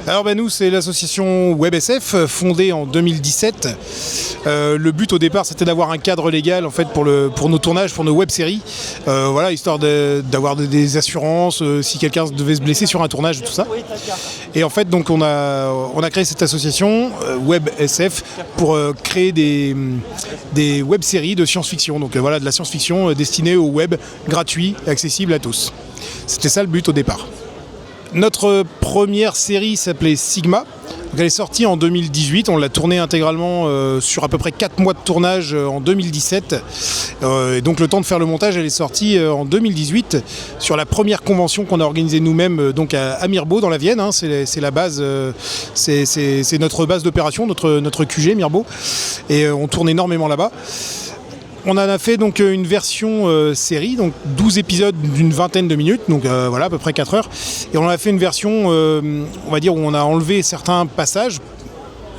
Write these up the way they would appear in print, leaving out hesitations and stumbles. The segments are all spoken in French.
Alors nous c'est l'association WebSF fondée en 2017. Le but au départ c'était d'avoir un cadre légal en fait pour nos tournages, pour nos web-séries. Voilà, histoire d'avoir des assurances si quelqu'un devait se blesser sur un tournage et tout ça. Et en fait donc on a créé cette association WebSF pour créer des web-séries de science-fiction. Donc voilà, de la science-fiction destinée au web, gratuit et accessible à tous. C'était ça le but au départ. Notre première série s'appelait Sigma. Donc elle est sortie en 2018, on l'a tournée intégralement sur à peu près 4 mois de tournage en 2017. Et donc le temps de faire le montage, elle est sortie en 2018 sur la première convention qu'on a organisée nous-mêmes donc à Mirbeau dans la Vienne. Hein, c'est la base, c'est notre base d'opération, notre QG Mirbeau. Et on tourne énormément là-bas. On en a fait donc une version série, donc 12 épisodes d'une vingtaine de minutes, donc voilà à peu près 4 heures. Et on a fait une version, on va dire, où on a enlevé certains passages.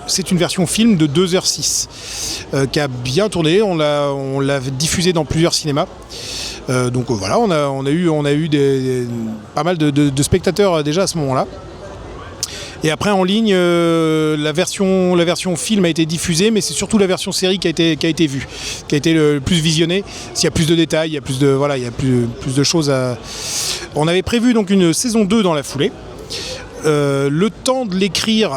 C'est une version film de 2h06 qui a bien tourné, on l'a diffusé dans plusieurs cinémas. Donc voilà, on a eu pas mal de spectateurs déjà à ce moment-là. Et après en ligne, la version film a été diffusée, mais c'est surtout la version série qui a été vue, qui a été le plus visionnée. S'il y a plus de détails, il y a plus de choses à. On avait prévu donc une saison 2 dans la foulée. Le temps de l'écrire,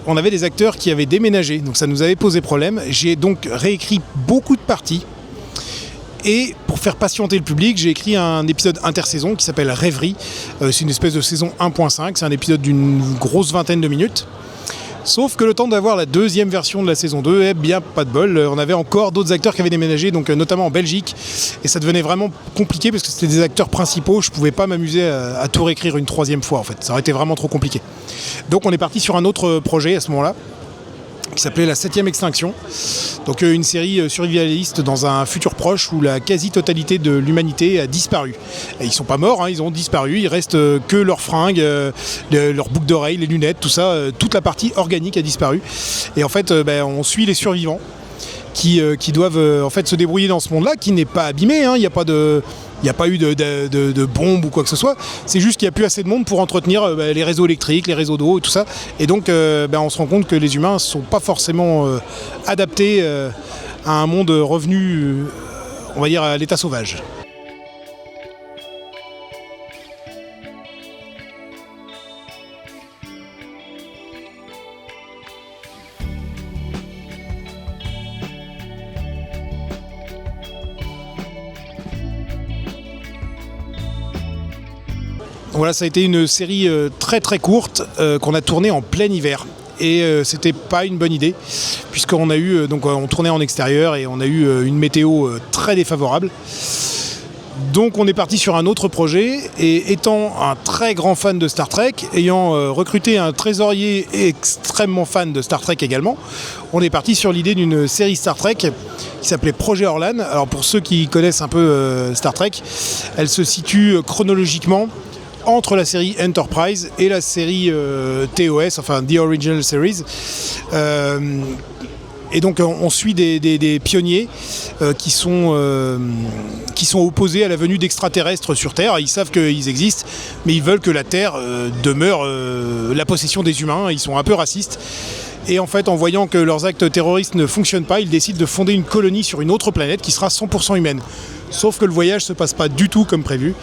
on avait des acteurs qui avaient déménagé, donc ça nous avait posé problème. J'ai donc réécrit beaucoup de parties. Et pour faire patienter le public, j'ai écrit un épisode intersaison qui s'appelle Rêverie. C'est une espèce de saison 1.5, c'est un épisode d'une grosse vingtaine de minutes. Sauf que le temps d'avoir la deuxième version de la saison 2, eh bien pas de bol, on avait encore d'autres acteurs qui avaient déménagé, donc notamment en Belgique. Et ça devenait vraiment compliqué parce que c'était des acteurs principaux, je pouvais pas m'amuser à tout réécrire une troisième fois en fait, ça aurait été vraiment trop compliqué. Donc on est parti sur un autre projet à ce moment-là, qui s'appelait La 7e Extinction. Donc une série survivaliste dans un futur proche où la quasi-totalité de l'humanité a disparu. Et ils sont pas morts, hein, ils ont disparu, il reste que leurs fringues, leurs boucles d'oreilles, les lunettes, tout ça, toute la partie organique a disparu. Et en fait, on suit les survivants qui doivent en fait se débrouiller dans ce monde-là, qui n'est pas abîmé, hein, il n'y a pas eu de bombes ou quoi que ce soit, c'est juste qu'il n'y a plus assez de monde pour entretenir les réseaux électriques, les réseaux d'eau et tout ça. Et donc on se rend compte que les humains ne sont pas forcément adaptés à un monde revenu, on va dire, à l'état sauvage. Voilà, ça a été une série très très courte qu'on a tournée en plein hiver. Et c'était pas une bonne idée, puisqu'on a eu, on tournait en extérieur et on a eu une météo très défavorable. Donc on est parti sur un autre projet, et étant un très grand fan de Star Trek, ayant recruté un trésorier extrêmement fan de Star Trek également, on est parti sur l'idée d'une série Star Trek qui s'appelait Projet Orlan. Alors pour ceux qui connaissent un peu Star Trek, elle se situe chronologiquement entre la série Enterprise et la série TOS, enfin The Original Series. Et donc on suit des pionniers qui sont opposés à la venue d'extraterrestres sur Terre. Ils savent qu'ils existent, mais ils veulent que la Terre demeure la possession des humains. Ils sont un peu racistes. Et en fait, en voyant que leurs actes terroristes ne fonctionnent pas, ils décident de fonder une colonie sur une autre planète qui sera 100% humaine. Sauf que le voyage se passe pas du tout comme prévu.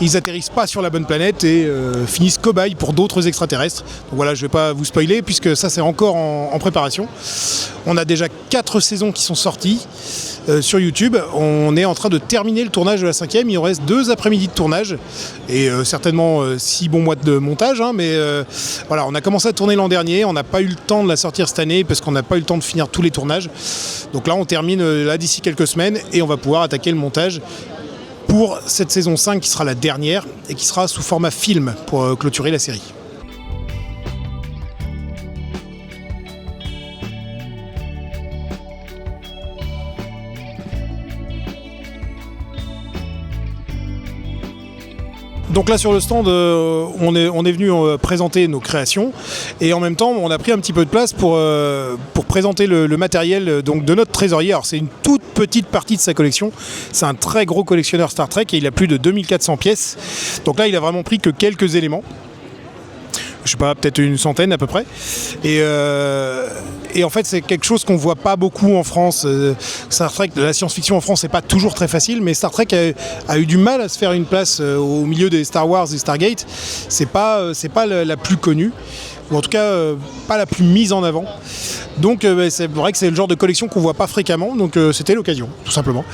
Ils atterrissent pas sur la bonne planète et finissent cobayes pour d'autres extraterrestres. Donc voilà, je vais pas vous spoiler puisque ça c'est encore en préparation. On a déjà 4 saisons qui sont sorties sur YouTube. On est en train de terminer le tournage de la 5e. Il en reste 2 après-midi de tournage et certainement 6 bons mois de montage. Hein, mais voilà, on a commencé à tourner l'an dernier. On n'a pas eu le temps de la sortir cette année parce qu'on n'a pas eu le temps de finir tous les tournages. Donc là, on termine là d'ici quelques semaines et on va pouvoir attaquer le montage pour cette saison 5 qui sera la dernière et qui sera sous format film pour clôturer la série. Donc là sur le stand, on est venu présenter nos créations et en même temps on a pris un petit peu de place pour présenter le matériel donc, de notre trésorier. Alors c'est une toute petite partie de sa collection, c'est un très gros collectionneur Star Trek et il a plus de 2400 pièces. Donc là il a vraiment pris que quelques éléments. je sais pas, peut-être une centaine à peu près. Et en fait, c'est quelque chose qu'on voit pas beaucoup en France. Star Trek, la science-fiction en France, c'est pas toujours très facile, mais Star Trek a eu du mal à se faire une place au milieu des Star Wars et Stargate. C'est pas la plus connue, ou en tout cas pas la plus mise en avant. Donc c'est vrai que c'est le genre de collection qu'on voit pas fréquemment, donc c'était l'occasion, tout simplement.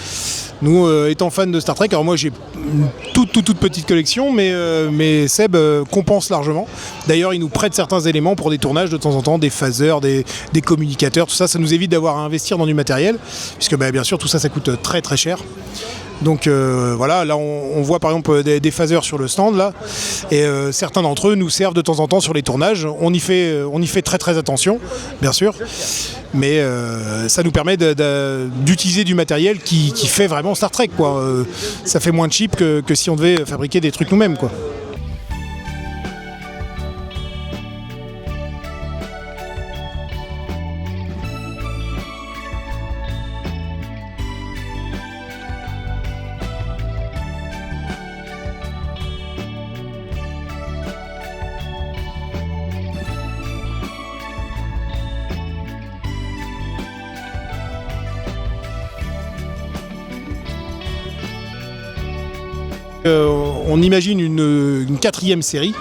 Nous, étant fans de Star Trek, alors moi j'ai une toute petite collection, mais Seb compense largement. D'ailleurs, il nous prête certains éléments pour des tournages de temps en temps, des phasers, des communicateurs, tout ça, ça nous évite d'avoir à investir dans du matériel, puisque bien sûr tout ça coûte très très cher. Donc voilà, là on voit par exemple des phasers sur le stand là, et certains d'entre eux nous servent de temps en temps sur les tournages. On y fait très très attention, bien sûr, mais ça nous permet d'utiliser du matériel qui fait vraiment Star Trek, quoi. Ça fait moins cheap que si on devait fabriquer des trucs nous-mêmes, quoi. On imagine une 4e série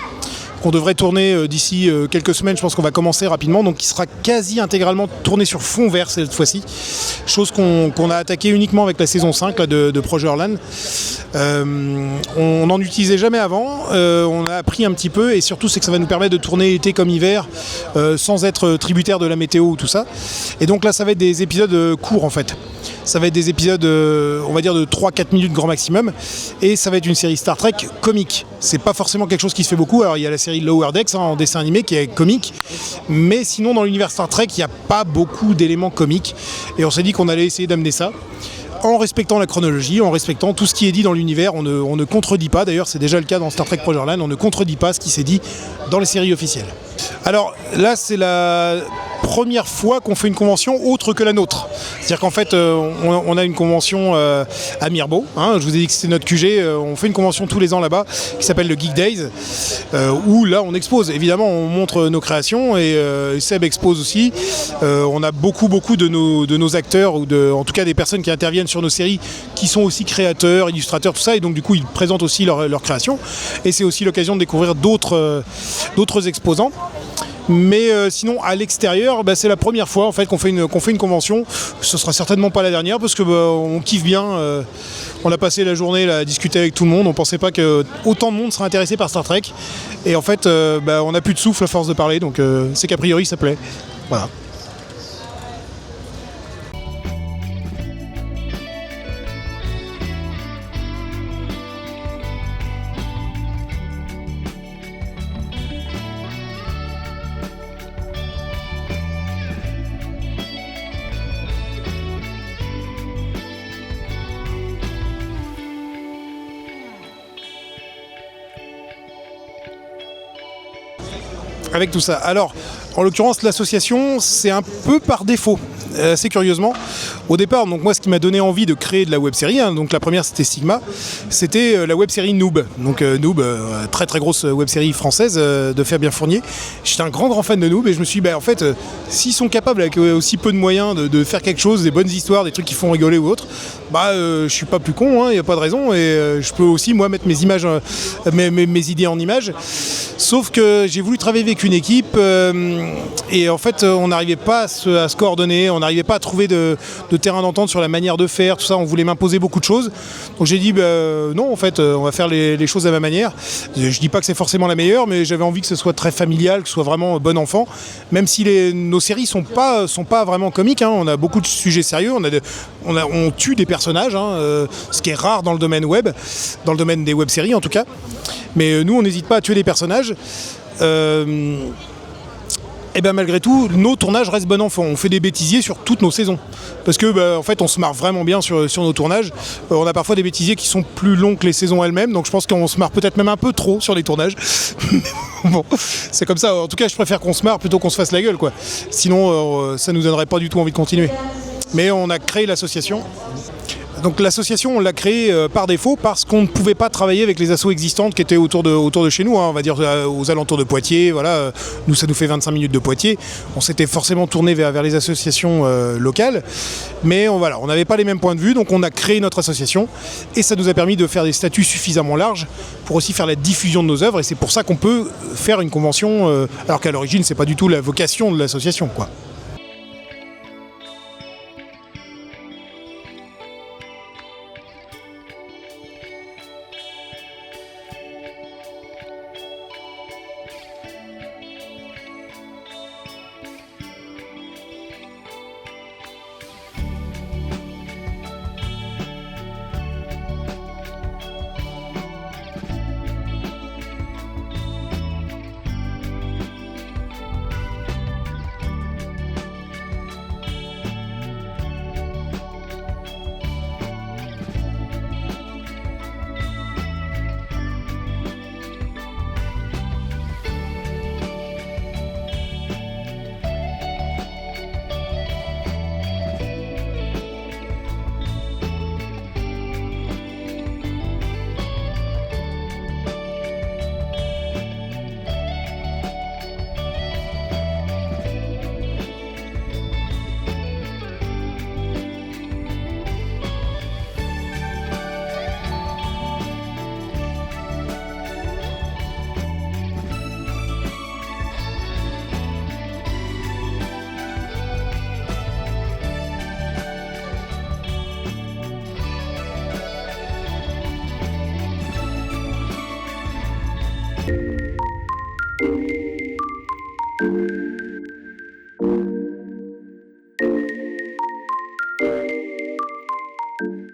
qu'on devrait tourner d'ici quelques semaines. Je pense qu'on va commencer rapidement, donc qui sera quasi intégralement tourné sur fond vert cette fois-ci, chose qu'on a attaqué uniquement avec la saison 5 là, de Progerland. On n'en utilisait jamais avant, on a appris un petit peu, et surtout c'est que ça va nous permettre de tourner été comme hiver sans être tributaire de la météo ou tout ça. Et donc là ça va être des épisodes courts en fait. Ça va être des épisodes, on va dire, de 3-4 minutes grand maximum. Et ça va être une série Star Trek comique. C'est pas forcément quelque chose qui se fait beaucoup. Alors il y a la série Lower Decks en dessin animé qui est comique. Mais sinon dans l'univers Star Trek, il n'y a pas beaucoup d'éléments comiques. Et on s'est dit qu'on allait essayer d'amener ça. En respectant la chronologie, en respectant tout ce qui est dit dans l'univers. On ne contredit pas, d'ailleurs c'est déjà le cas dans Star Trek Progerland, on ne contredit pas ce qui s'est dit dans les séries officielles. Alors là c'est la première fois qu'on fait une convention autre que la nôtre. C'est-à-dire qu'en fait on a une convention à Mirbeau, hein, je vous ai dit que c'était notre QG, on fait une convention tous les ans là-bas qui s'appelle le Geek Days, où là on expose, évidemment on montre nos créations, et Seb expose aussi. On a beaucoup de nos acteurs, ou en tout cas des personnes qui interviennent sur nos séries, qui sont aussi créateurs, illustrateurs, tout ça, et donc du coup ils présentent aussi leur création, et c'est aussi l'occasion de découvrir d'autres exposants. Mais sinon à l'extérieur, c'est la première fois en fait qu'on fait une convention. Ce sera certainement pas la dernière, parce que on kiffe bien. On a passé la journée là, à discuter avec tout le monde. On pensait pas que autant de monde serait intéressé par Star Trek, et en fait on n'a plus de souffle à force de parler, donc c'est qu'a priori ça plaît. Voilà. Avec tout ça. Alors, en l'occurrence, l'association, c'est un peu par défaut, assez curieusement. Au départ, donc moi, ce qui m'a donné envie de créer de la web-série, hein, donc la première c'était Sigma, c'était la web-série Noob. Donc Noob, très très grosse web-série française de Fabien Fournier. J'étais un grand fan de Noob, et je me suis dit, en fait, s'ils sont capables avec aussi peu de moyens de faire quelque chose, des bonnes histoires, des trucs qui font rigoler ou autre, je suis pas plus con, il n'y a pas de raison, et je peux aussi moi mettre mes images, mes idées en images. Sauf que j'ai voulu travailler avec une équipe, et en fait on n'arrivait pas à se coordonner, on n'arrivait pas à trouver de terrain d'entente sur la manière de faire, tout ça. On voulait m'imposer beaucoup de choses, donc j'ai dit non, en fait on va faire les choses à ma manière. Je dis pas que c'est forcément la meilleure, mais j'avais envie que ce soit très familial, que ce soit vraiment bon enfant, même si nos séries sont pas vraiment comiques, hein. On a beaucoup de sujets sérieux, on tue des personnages, hein, ce qui est rare dans le domaine web, dans le domaine des web-séries en tout cas, mais nous on n'hésite pas à tuer des personnages. Et malgré tout, nos tournages restent bon enfant. On fait des bêtisiers sur toutes nos saisons, parce que en fait on se marre vraiment bien sur nos tournages. On a parfois des bêtisiers qui sont plus longs que les saisons elles-mêmes, donc je pense qu'on se marre peut-être même un peu trop sur les tournages. Bon, c'est comme ça. En tout cas, je préfère qu'on se marre plutôt qu'on se fasse la gueule, quoi. Sinon ça nous donnerait pas du tout envie de continuer. Mais on a créé l'association Donc l'association, on l'a créée par défaut parce qu'on ne pouvait pas travailler avec les assos existantes qui étaient autour de chez nous, hein, on va dire aux alentours de Poitiers. Voilà, nous, ça nous fait 25 minutes de Poitiers. On s'était forcément tourné vers les associations locales, mais on n'avait pas les mêmes points de vue, donc on a créé notre association et ça nous a permis de faire des statuts suffisamment larges pour aussi faire la diffusion de nos œuvres, et c'est pour ça qu'on peut faire une convention, alors qu'à l'origine, c'est pas du tout la vocation de l'association, quoi.